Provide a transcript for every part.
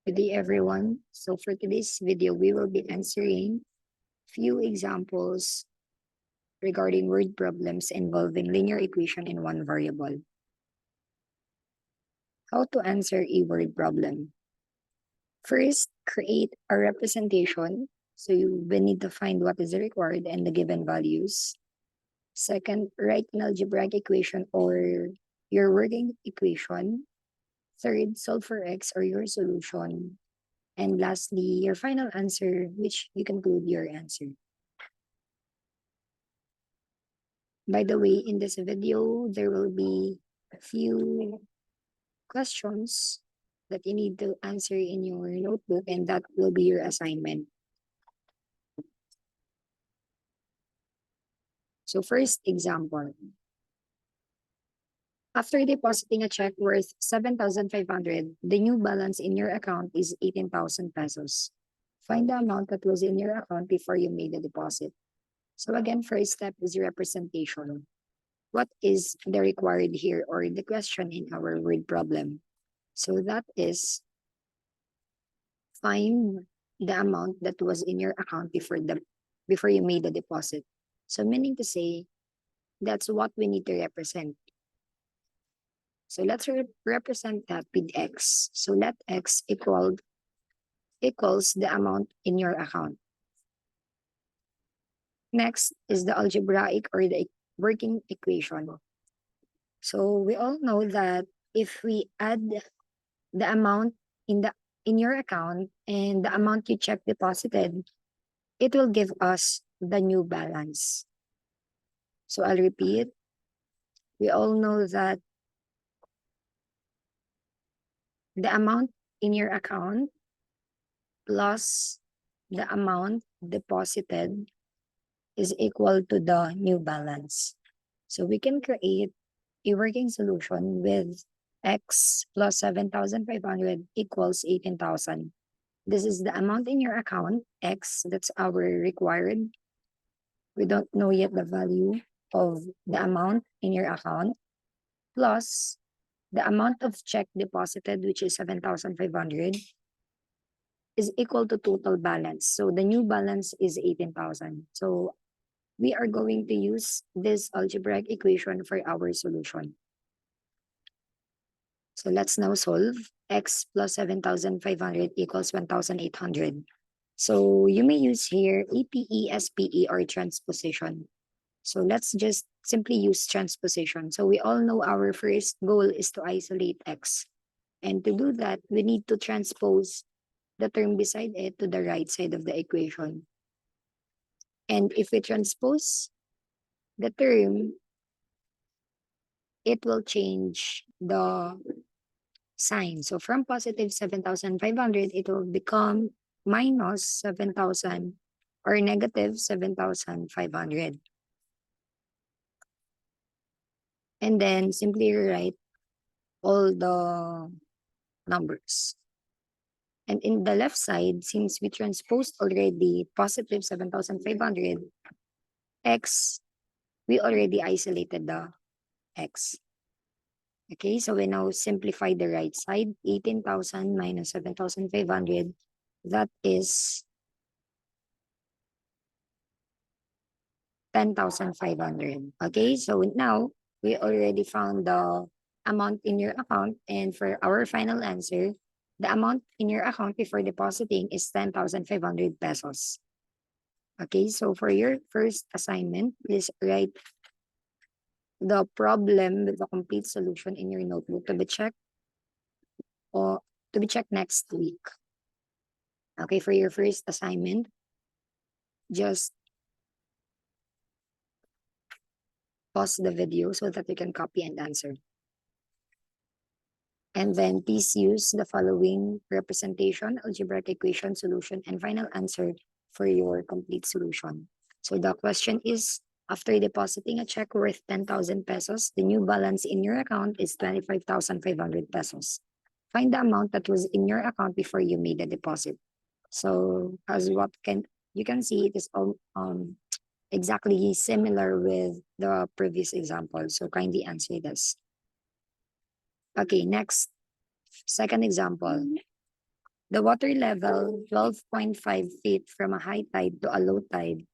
Good day, everyone. So for today's video, we will be answering few examples regarding word problems involving linear equation in one variable. How to answer a word problem? First, create a representation. So you will need to find what is required and the given values. Second, write an algebraic equation or your working equation. Third, solve for x or your solution. And lastly, your final answer, which you conclude your answer. By the way, in this video, there will be a few questions that you need to answer in your notebook, and that will be your assignment. So first example. After depositing a check worth 7,500, the new balance in your account is 18,000 pesos. Find the amount that was in your account before you made the deposit. So again, first step is representation. What is the required here or the question in our word problem? So that is find the amount that was in your account before you made the deposit. So meaning to say, that's what we need to represent. So let's represent that with x. So let x equals the amount in your account. Next is the algebraic or the working equation. So we all know that if we add the amount in your account and the amount you check deposited, it will give us the new balance. So I'll repeat. We all know that the amount in your account plus the amount deposited is equal to the new balance. So we can create a working solution with x plus 7,500 equals 18,000. This is the amount in your account, x, that's our required. We don't know yet the value of the amount in your account, plus the amount of check deposited, which is 7,500, is equal to total balance. So the new balance is 18,000. So we are going to use this algebraic equation for our solution. So let's now solve. X plus 7,500 equals 1,800. So you may use here APE, SPE, or transposition. So let's just simply use transposition. So we all know our first goal is to isolate x. And to do that, we need to transpose the term beside it to the right side of the equation. And if we transpose the term, it will change the sign. So from positive 7,500, it will become minus 7,000 or negative 7,500. And then simply write all the numbers. And in the left side, since we transposed already positive 7,500, x, we already isolated the x. Okay, so we now simplify the right side. 18,000 minus 7,500, that is 10,500. Okay, so now we already found the amount in your account. And for our final answer, the amount in your account before depositing is 10,500 pesos. Okay, so for your first assignment, please write the problem with the complete solution in your notebook to be checked next week. Okay, for your first assignment, just pause the video so that you can copy and answer. And then please use the following representation, algebraic equation, solution, and final answer for your complete solution. So the question is, after depositing a check worth 10,000 pesos, the new balance in your account is 25,500 pesos. Find the amount that was in your account before you made the deposit. So as you can see, it is exactly similar with the previous example. So kindly answer this. Okay, next, second example. The water level 12.5 feet from a high tide to a low tide.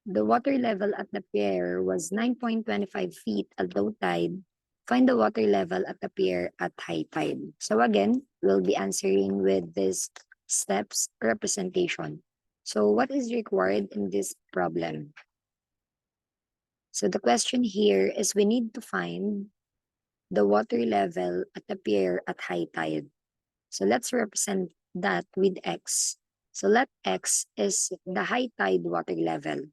The water level at the pier was 9.25 feet at low tide. Find the water level at the pier at high tide. So again, we'll be answering with this steps representation. So what is required in this problem? So the question here is we need to find the water level at the pier at high tide. So let's represent that with X. So let X is the high tide water level.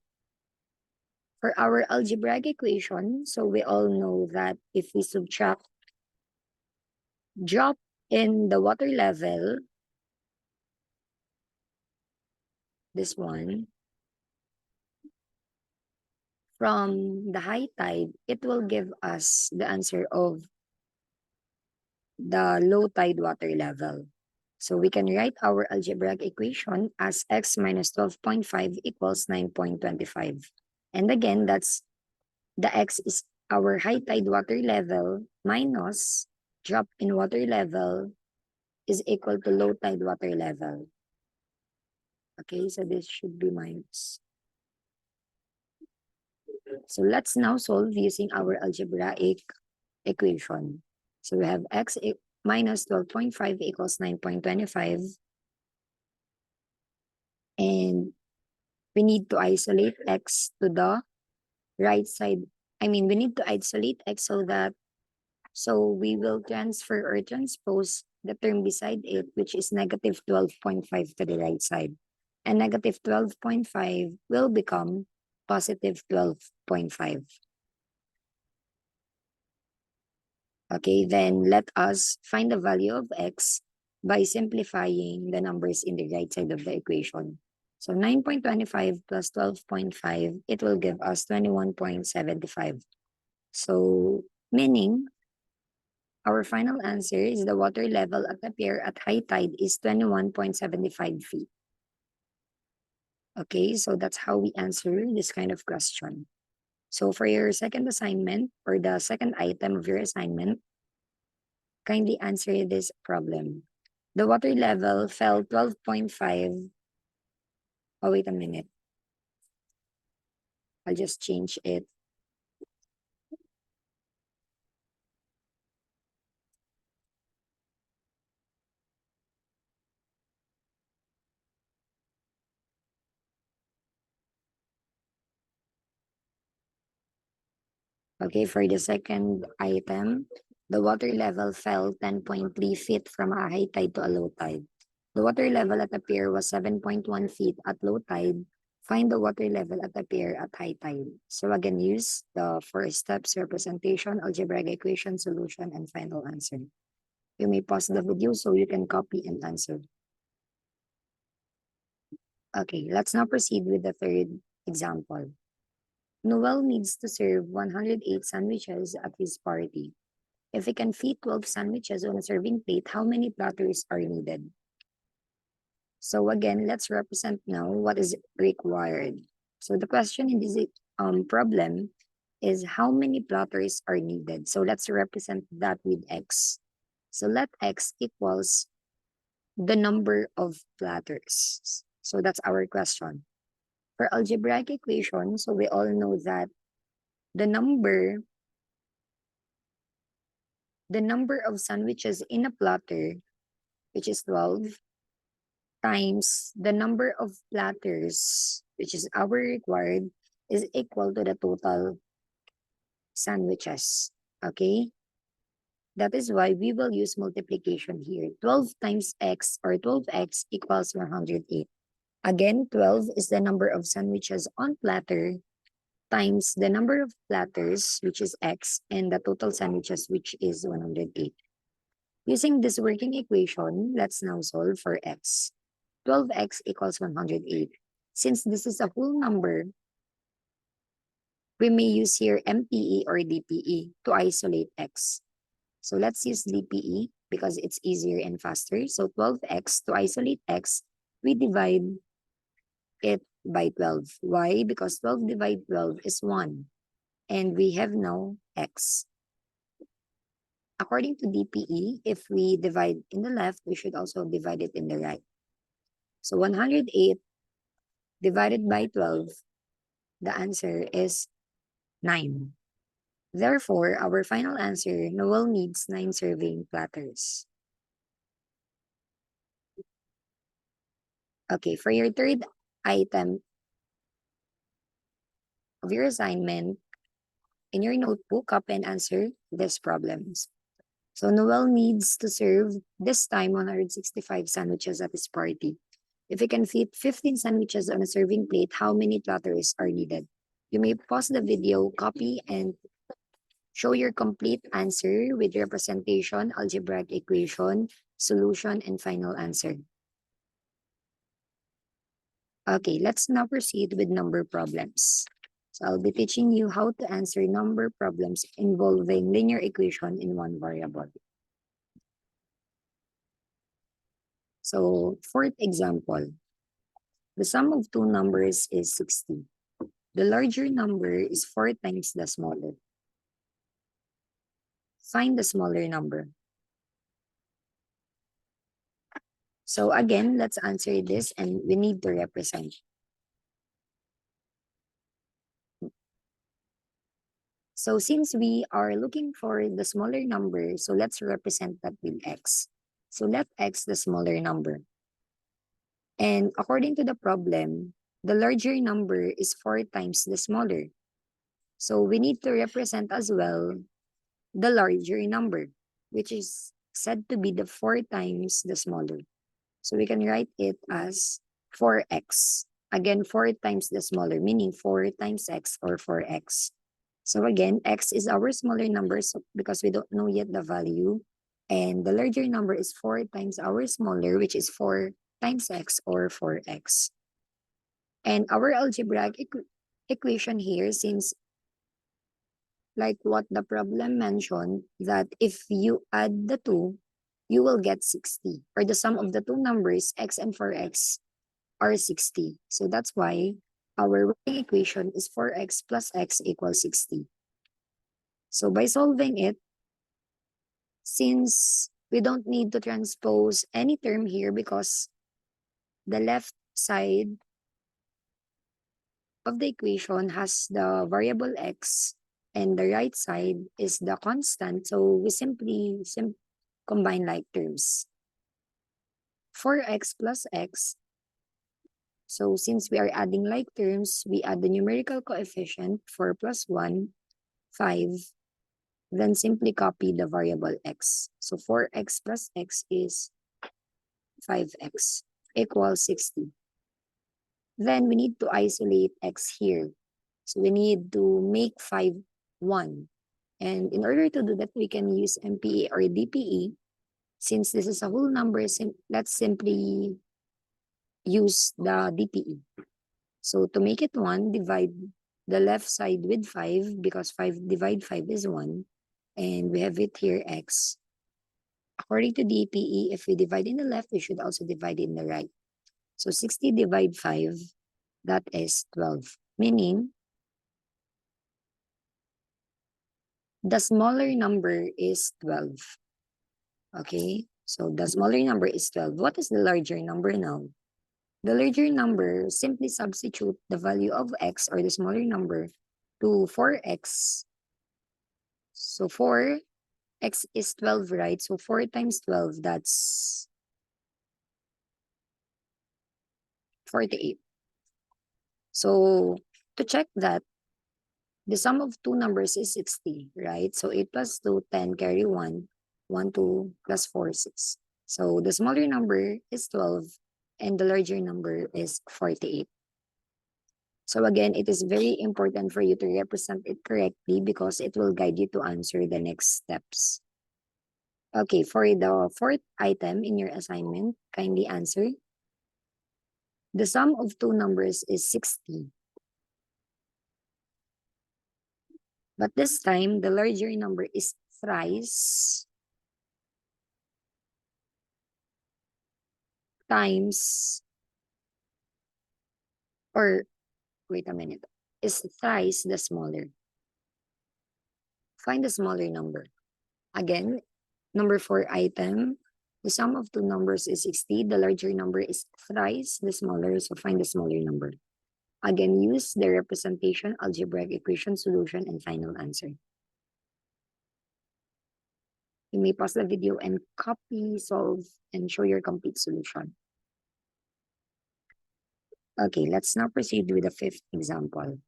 For our algebraic equation, so we all know that if we subtract drop in the water level, this one, from the high tide, it will give us the answer of the low tide water level. So we can write our algebraic equation as x minus 12.5 equals 9.25. And again, that's the x is our high tide water level minus drop in water level is equal to low tide water level. Okay, so this should be minus. So let's now solve using our algebraic equation. So we have x minus 12.5 equals 9.25. And we need to isolate x to the right side. We need to isolate x so we will transfer or transpose the term beside it, which is negative 12.5 to the right side. And negative 12.5 will become positive 12.5. Okay, then let us find the value of x by simplifying the numbers in the right side of the equation. So 9.25 plus 12.5, it will give us 21.75. So meaning our final answer is the water level at the pier at high tide is 21.75 feet. Okay, so that's how we answer this kind of question. So for your second assignment or the second item of your assignment, kindly answer this problem. The water level fell 12.5. Oh, wait a minute. I'll just change it. Okay, for the second item, the water level fell 10.3 feet from a high tide to a low tide. The water level at the pier was 7.1 feet at low tide. Find the water level at the pier at high tide. So again, use the first steps representation, algebraic equation, solution, and final answer. You may pause the video so you can copy and answer. Okay, let's now proceed with the third example. Noel needs to serve 108 sandwiches at his party. If he can fit 12 sandwiches on a serving plate, how many platters are needed? So again, let's represent now what is required. So the question in this problem is how many platters are needed. So let's represent that with x. So let x equals the number of platters. So that's our question. For algebraic equation, so we all know that the number of sandwiches in a platter, which is 12, times the number of platters, which is our required, is equal to the total sandwiches. Okay? That is why we will use multiplication here. 12 times x or 12x equals 108. Again, 12 is the number of sandwiches on platter times the number of platters, which is x, and the total sandwiches, which is 108. Using this working equation, let's now solve for x. 12x equals 108. Since this is a whole number, we may use here MPE or DPE to isolate x. So let's use DPE because it's easier and faster. So 12x, to isolate x, we divide it by 12. Why? Because 12 divided 12 is 1. And we have now x. according to DPE, if we divide in the left, we should also divide it in the right. So 108 divided by 12, the answer is 9. Therefore, our final answer, Noel needs 9 serving platters. Okay, for your third item of your assignment, in your notebook, copy and answer these problems. So Noel needs to serve this time 165 sandwiches at his party. If he can fit 15 sandwiches on a serving plate, how many platters are needed? You may pause the video, copy, and show your complete answer with representation, algebraic equation, solution, and final answer. Okay, let's now proceed with number problems. So I'll be teaching you how to answer number problems involving linear equation in one variable. So, fourth example, the sum of two numbers is 60. The larger number is 4 times the smaller. Find the smaller number. So again, let's answer this and we need to represent. So since we are looking for the smaller number, so let's represent that with x. So let x the smaller number. And according to the problem, the larger number is 4 times the smaller. So we need to represent as well the larger number, which is said to be the 4 times the smaller. So we can write it as 4x. Again, 4 times the smaller, meaning 4 times x or 4x. So again, x is our smaller number so because we don't know yet the value. And the larger number is 4 times our smaller, which is 4 times x or 4x. And our algebraic equation here, since like what the problem mentioned, that if you add the two, you will get 60. Or the sum of the two numbers, x and 4x, are 60. So that's why our working equation is 4x plus x equals 60. So by solving it, since we don't need to transpose any term here because the left side of the equation has the variable x and the right side is the constant. So we simply combine like terms. 4x plus x. So since we are adding like terms, we add the numerical coefficient 4 plus 1, 5. Then simply copy the variable x. So 4x plus x is 5x equals 60. Then we need to isolate x here. So we need to make 5 1. And in order to do that, we can use MPE or DPE. Since this is a whole number, let's simply use the DPE. So to make it 1, divide the left side with 5 because 5 divide 5 is 1. And we have it here x. According to DPE, if we divide in the left, we should also divide in the right. So 60 divide 5, that is 12. Meaning, the smaller number is 12. Okay, so the smaller number is 12. What is the larger number now? The larger number, simply substitute the value of x or the smaller number to 4x. So 4x is 12, right? So 4 times 12, that's 48. So to check that, the sum of two numbers is 60, right? So 8 plus 2, 10, carry 1, 1, 2, plus 4, 6. So the smaller number is 12 and the larger number is 48. So again, it is very important for you to represent it correctly because it will guide you to answer the next steps. Okay, for the fourth item in your assignment, kindly answer. The sum of two numbers is 60. But this time, the larger number is thrice times, or wait a minute, is thrice the smaller. Find the smaller number. Again, Number 4 item, the sum of two numbers is 60. The larger number is thrice the smaller, so find the smaller number. Again, use the representation, algebraic equation, solution, and final answer. You may pause the video and copy, solve, and show your complete solution. Okay, let's now proceed with the fifth example.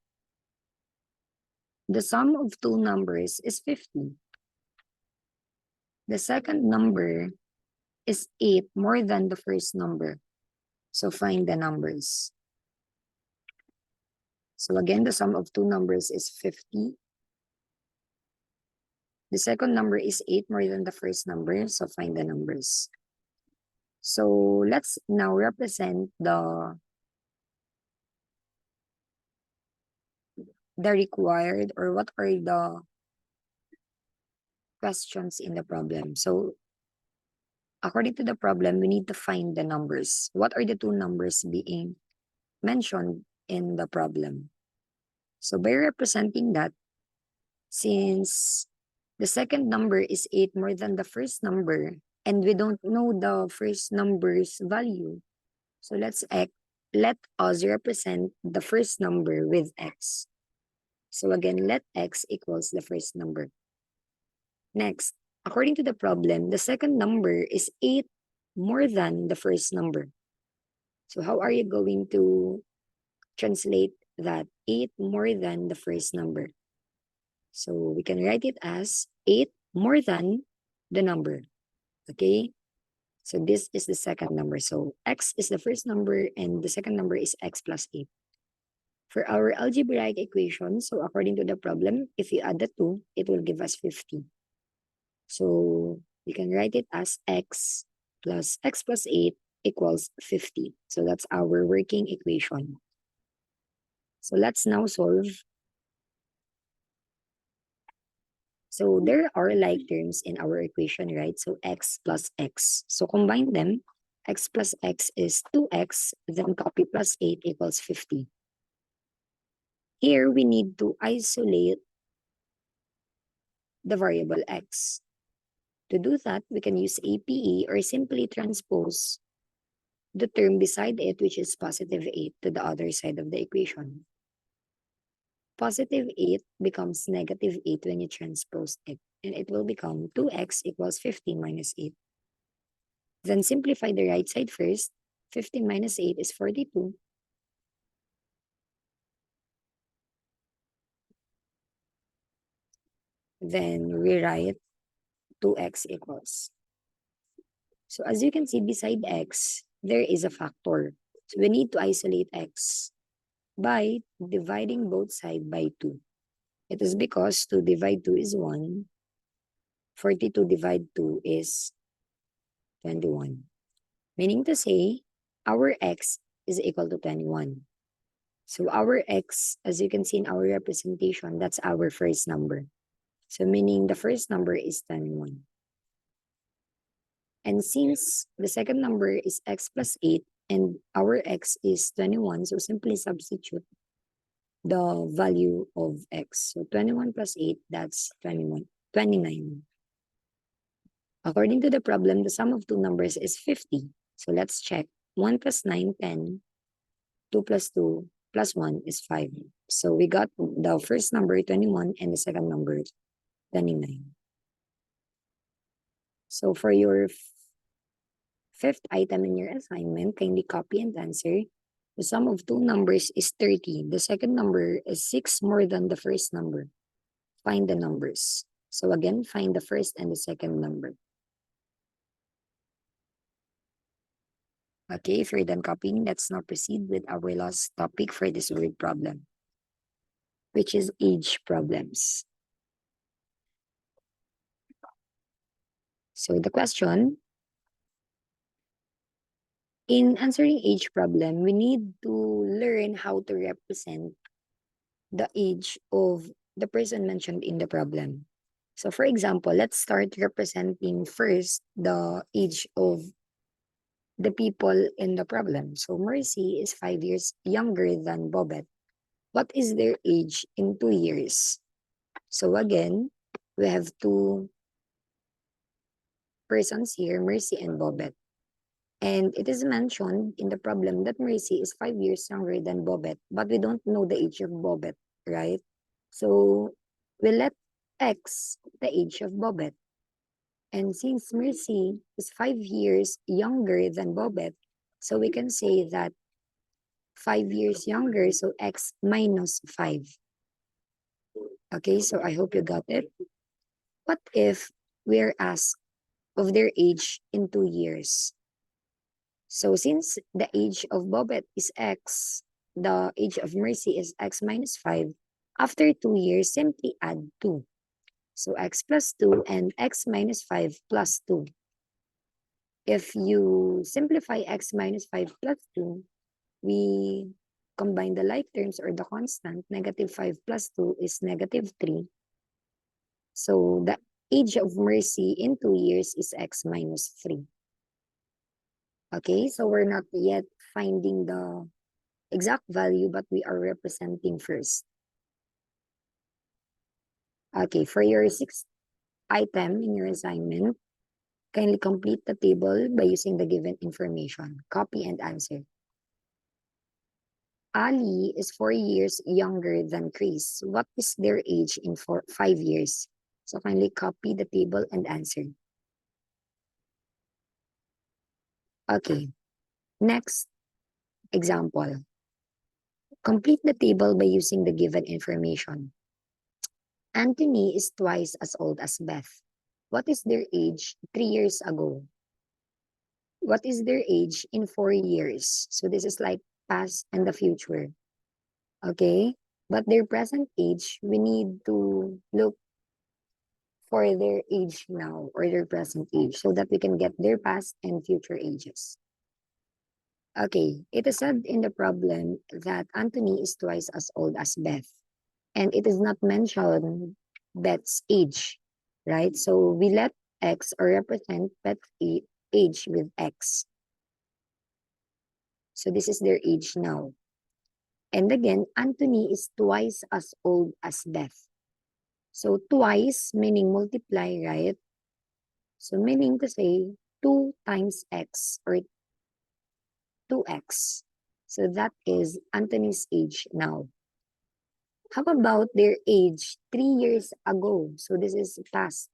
The sum of two numbers is 50. The second number is 8 more than the first number. So find the numbers. So again, the sum of two numbers is 50. The second number is 8 more than the first number. So find the numbers. So let's now represent the required, or what are the questions in the problem. So according to the problem, we need to find the numbers. What are the two numbers being mentioned in the problem? So by representing that, since the second number is 8 more than the first number, and we don't know the first number's value, so let us represent the first number with x. So again, let x equals the first number. Next, according to the problem, the second number is 8 more than the first number. So how are you going to translate that 8 more than the first number? So we can write it as 8 more than the number. Okay? So this is the second number. So x is the first number and the second number is x plus 8. For our algebraic equation, so according to the problem, if you add the two, it will give us 50. So you can write it as x plus 8 equals 50. So that's our working equation. So let's now solve. So there are like terms in our equation, right? So x plus x. So combine them. X plus x is 2x, then copy plus 8 equals 50. Here we need to isolate the variable x. To do that, we can use APE or simply transpose the term beside it, which is positive 8, to the other side of the equation. Positive 8 becomes negative 8 when you transpose it, and it will become 2x equals 15 minus 8. Then simplify the right side first. 15 minus 8 is 42. Then rewrite 2x equals. So as you can see, beside x, there is a factor. So we need to isolate x by dividing both sides by 2. It is because 2 divide 2 is 1. 42 divide 2 is 21. Meaning to say, our x is equal to 21. So our x, as you can see in our representation, that's our first number. So meaning the first number is 21. And since the second number is x plus 8 and our x is 21, so simply substitute the value of x. So 21 plus 8, that's 29. According to the problem, the sum of two numbers is 50. So let's check. 1 plus 9, 10. 2 plus 2 plus 1 is 5. So we got the first number, 21, and the second number, 29. So for your fifth item in your assignment, kindly copy and answer. The sum of two numbers is 30. The second number is 6 more than the first number. Find the numbers. So again, find the first and the second number. Okay, if you're done copying, let's now proceed with our last topic for this word problem, which is age problems. So the question, in answering age problem, we need to learn how to represent the age of the person mentioned in the problem. So for example, let's start representing first the age of the people in the problem. So Mercy is 5 years younger than Bobette. What is their age in 2 years? So again, we have to persons here, Mercy and Bobet. And it is mentioned in the problem that Mercy is 5 years younger than Bobet, but we don't know the age of Bobet, right? So we let X the age of Bobet. And since Mercy is 5 years younger than Bobet, so we can say that 5 years younger, so X minus 5. Okay, so I hope you got it. What if we're asked of their age in 2 years? So since the age of Bobet is X, the age of Mercy is X minus 5, after 2 years, simply add 2. So X plus 2 and X minus 5 plus 2. If you simplify X minus 5 plus 2, we combine the like terms or the constant. Negative 5 plus 2 is negative 3. So the age of Mercy in 2 years is X minus 3. Okay, so we're not yet finding the exact value, but we are representing first. Okay, for your sixth item in your assignment, kindly complete the table by using the given information. Copy and answer. Ali is 4 years younger than Chris. What is their age in 5 years? So kindly copy the table and answer. Okay, next example. Complete the table by using the given information. Anthony is twice as old as Beth. What is their age 3 years ago? What is their age in 4 years? So this is like past and the future. Okay? But their present age, we need to look for their age now or their present age so that we can get their past and future ages. Okay, it is said in the problem that Anthony is twice as old as Beth. And it is not mentioned Beth's age, right? So we let X or represent Beth's age with X. So this is their age now. And again, Anthony is twice as old as Beth. So twice meaning multiply, right? So meaning to say 2 times X or 2X. So that is Anthony's age now. How about their age 3 years ago? So this is past.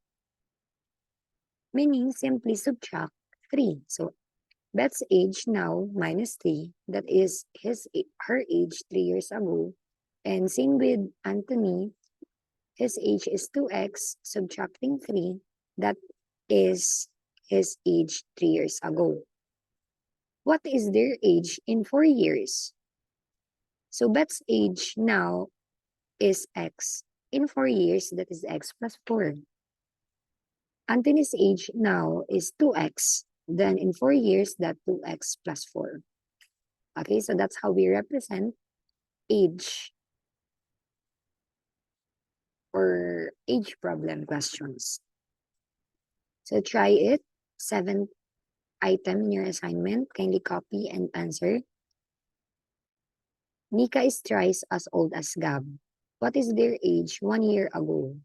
Meaning simply subtract 3. So Beth's age now minus 3. That is her age 3 years ago. And same with Anthony. His age is 2x, subtracting 3. That is his age 3 years ago. What is their age in 4 years? So Beth's age now is x. In 4 years, that is x plus 4. Anthony's age now is 2x. Then in 4 years, that 2x plus 4. Okay, so that's how we represent age or age problem questions. So try it. 7th item in your assignment. Kindly copy and answer. Nika is twice as old as Gab. What is their age 1 year ago?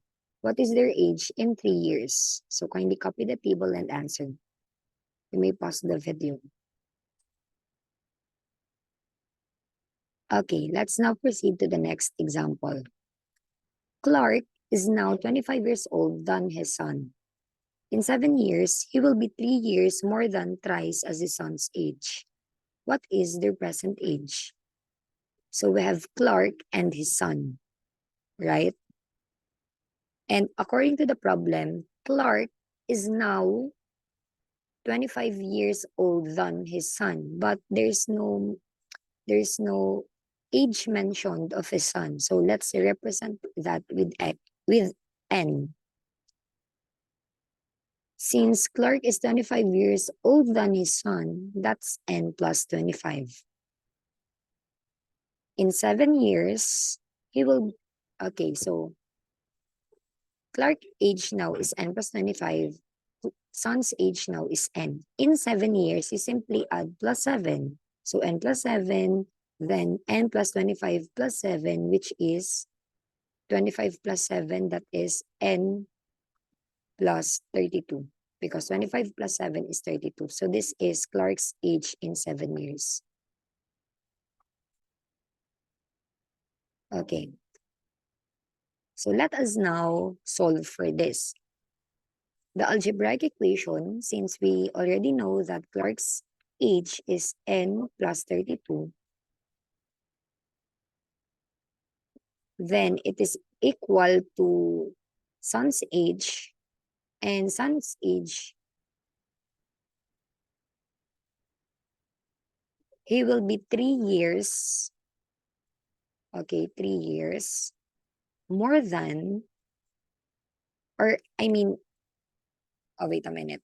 What is their age in 3 years? So kindly copy the table and answer. You may pause the video. Okay, let's now proceed to the next example. Clark is now 25 years old than his son. In 7 years, he will be 3 years more than thrice as his son's age. What is their present age? So we have Clark and his son, right? And according to the problem, Clark is now 25 years old than his son, but there's no age mentioned of his son. So let's represent that with N. Since Clark is 25 years old than his son, that's N plus 25. In 7 years, he will, okay, so Clark age now is N plus 25. Son's age now is N. In 7 years, you simply add plus 7. So N plus 7, then N plus 25 plus 7, which is 25 plus 7, that is N plus 32. because 25 plus 7 is 32. So this is Clark's age in 7 years. Okay. So let us now solve for this. The algebraic equation, since we already know that Clark's age is n plus 32, then it is equal to son's age, and son's age, he will be 3 years, okay, 3 years more than, or I mean, oh, wait a minute.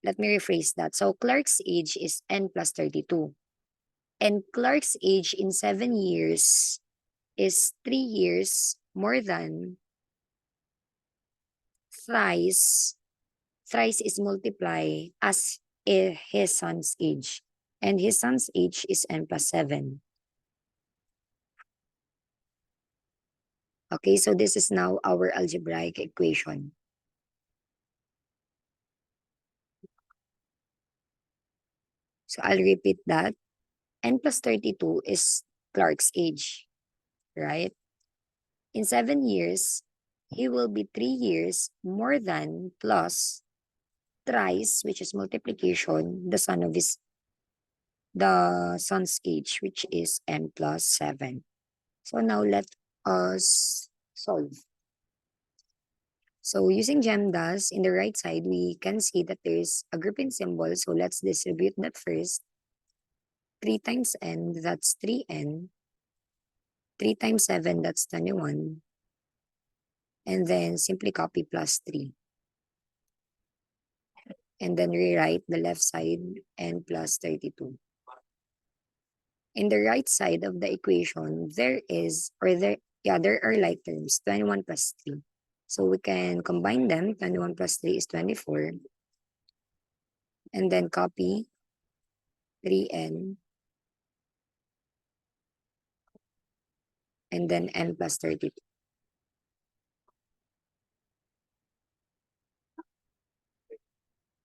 Let me rephrase that. So Clark's age is n plus 32. And Clark's age in 7 years is 3 years more than thrice. Thrice is multiply as his son's age. And his son's age is n plus 7. Okay, so this is now our algebraic equation. So I'll repeat that. N plus 32 is Clark's age, right? In 7 years, he will be 3 years more than plus thrice, which is multiplication, the son's age, which is n plus 7. So now let us solve. So using GEMDAS, in the right side, we can see that there is a grouping symbol. So let's distribute that first. 3 times n, that's 3n. 3 times 7, that's 21. And then simply copy plus 3. And then rewrite the left side n plus 32. In the right side of the equation, there are like terms, 21 plus 3. So we can combine them. 21 plus 3 is 24. And then copy 3n. And then n plus 32.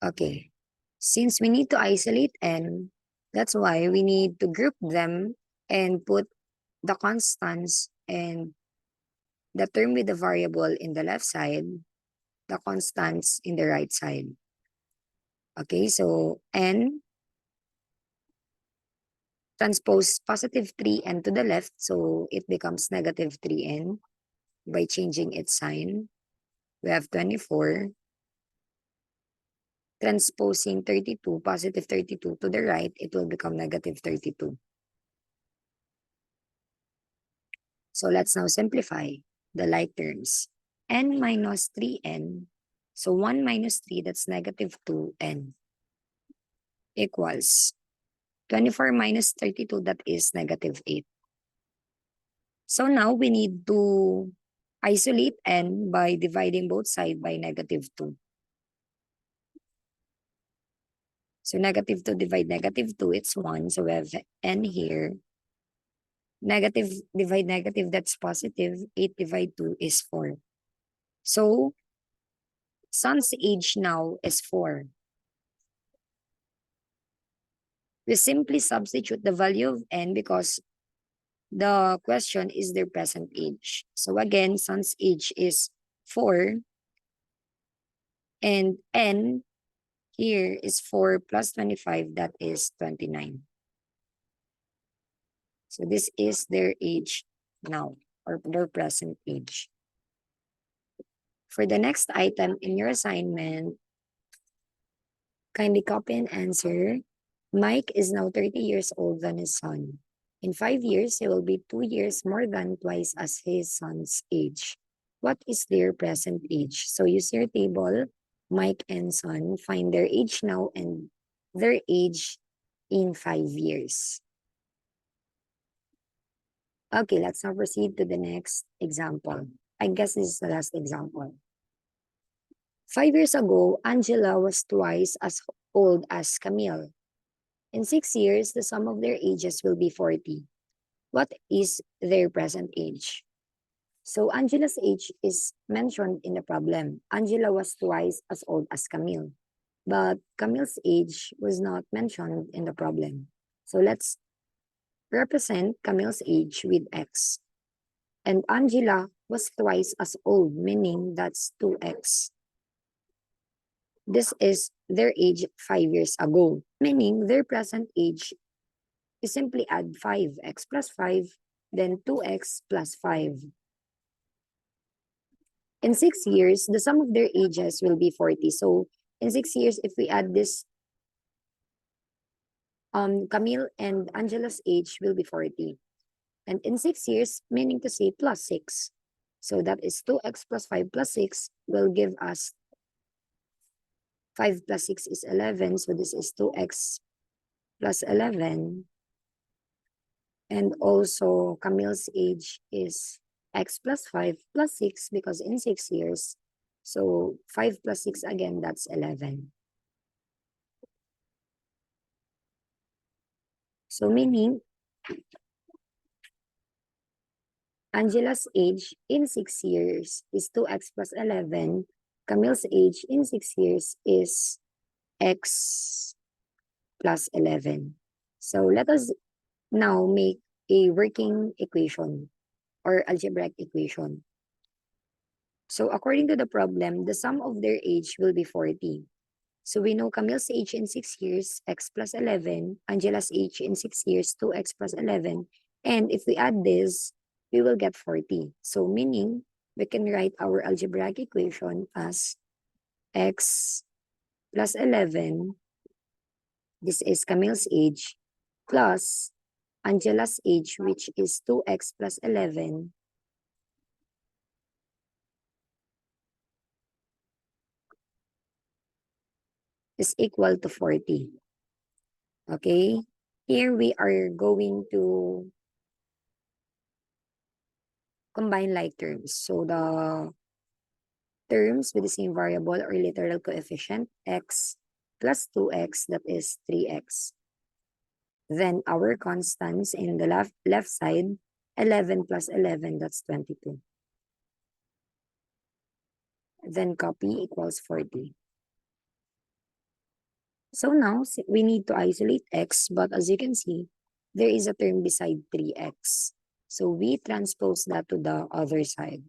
Okay. Since we need to isolate n, that's why we need to group them and put the constants and the term with the variable in the left side, the constants in the right side. Okay, so n transpose positive 3n to the left, so it becomes negative 3n by changing its sign. We have 24. Transposing 32, positive 32 to the right, it will become negative 32. So let's now simplify the like terms. N minus 3n, so 1 minus 3, that's negative 2n, equals 24 minus 32, that is negative 8. So now we need to isolate n by dividing both sides by negative 2. So negative 2 divide negative 2, it's 1. So we have n here. Negative divide negative, that's positive. 8 divide 2 is 4. So son's age now is 4. We simply substitute the value of n because the question is their present age. So again, son's age is 4. And n here is 4 plus 25, that is 29. So this is their age now, or their present age. For the next item in your assignment, kindly copy and answer. Mike is now 30 years old than his son. In 5 years, he will be 2 years more than twice as his son's age. What is their present age? So use your table, Mike and son, find their age now and their age in 5 years. Okay, let's now proceed to the next example. I guess this is the last example. 5 years ago, Angela was twice as old as Camille. In 6 years, the sum of their ages will be 40. What is their present age? So Angela's age is mentioned in the problem. Angela was twice as old as Camille, but Camille's age was not mentioned in the problem. So let's represent Camille's age with X. And Angela was twice as old, meaning that's 2X. This is their age 5 years ago, meaning their present age is simply add 5x plus 5, then 2x plus 5. In 6 years, the sum of their ages will be 40. So in 6 years, if we add this, Camille and Angela's age will be 40. And in 6 years, meaning to say plus 6. So that is 2x plus 5 plus 6 will give us 5 plus 6 is 11. So this is 2x plus 11. And also Camille's age is x plus 5 plus 6 because in 6 years, so 5 plus 6 again, that's 11. So meaning, Angela's age in 6 years is 2x plus 11. Camille's age in 6 years is x plus 11. So let us now make a working equation or algebraic equation. So according to the problem, the sum of their age will be 40. So we know Camille's age in 6 years, x plus 11. Angela's age in 6 years, 2x plus 11. And if we add this, we will get 40. So meaning, we can write our algebraic equation as x plus 11. This is Camille's age plus Angela's age, which is 2x plus 11 is equal to 40. Okay? Here we are going to combine like terms. So the terms with the same variable or literal coefficient, x plus 2x, that is 3x. Then our constants in the left side, 11 plus 11, that's 22. Then copy equals 40. So now we need to isolate x, but as you can see, there is a term beside 3x. So we transpose that to the other side.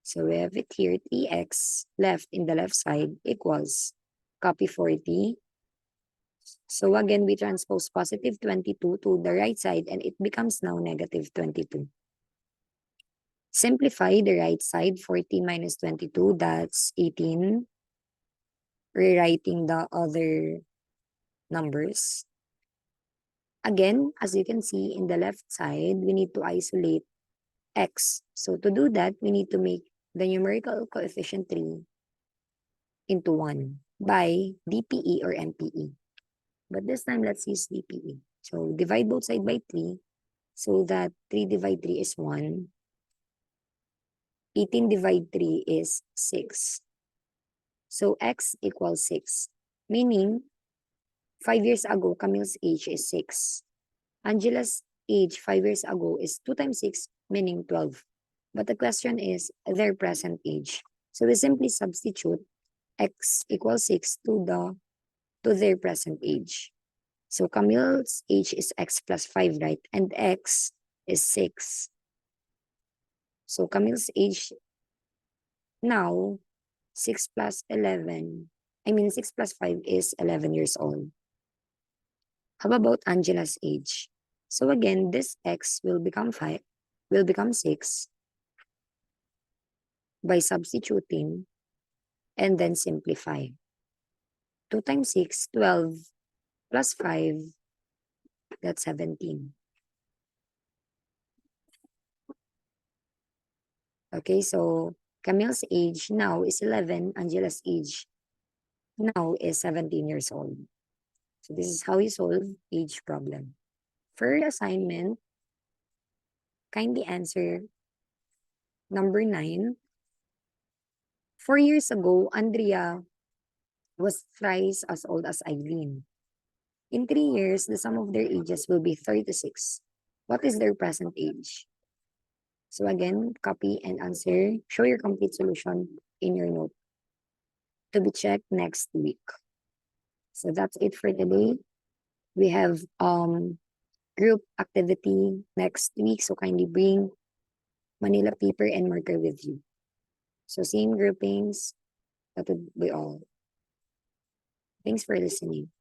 So we have it here, 3x left in the left side equals copy 40. So again, we transpose positive 22 to the right side and it becomes now negative 22. Simplify the right side, 40 minus 22, that's 18. Rewriting the other numbers. Again, as you can see in the left side, we need to isolate x. So to do that, we need to make the numerical coefficient 3 into 1 by DPE or MPE. But this time, let's use DPE. So divide both sides by 3 so that 3 divide 3 is 1. 18 divide 3 is 6. So x equals 6. Meaning, 5 years ago, Camille's age is 6. Angela's age 5 years ago is 2 times 6, meaning 12. But the question is their present age. So we simply substitute x equals 6 to their present age. So Camille's age is x plus 5, right? And x is 6. So Camille's age now, 6 plus 11, 6 plus 5 is 11 years old. How about Angela's age? So again, this x will become 5, will become 6 by substituting and then simplify. 2 times 6, 12 plus 5, that's 17. Okay, so Camille's age now is 11. Angela's age now is 17 years old. So this is how you solve age problem. For assignment, kindly answer number 9. 4 years ago, Andrea was thrice as old as Eileen. In 3 years, the sum of their ages will be 36. What is their present age? So again, copy and answer. Show your complete solution in your note to be checked next week. So that's it for today. We have group activity next week. So kindly bring Manila paper and marker with you. So same groupings. That would be all. Thanks for listening.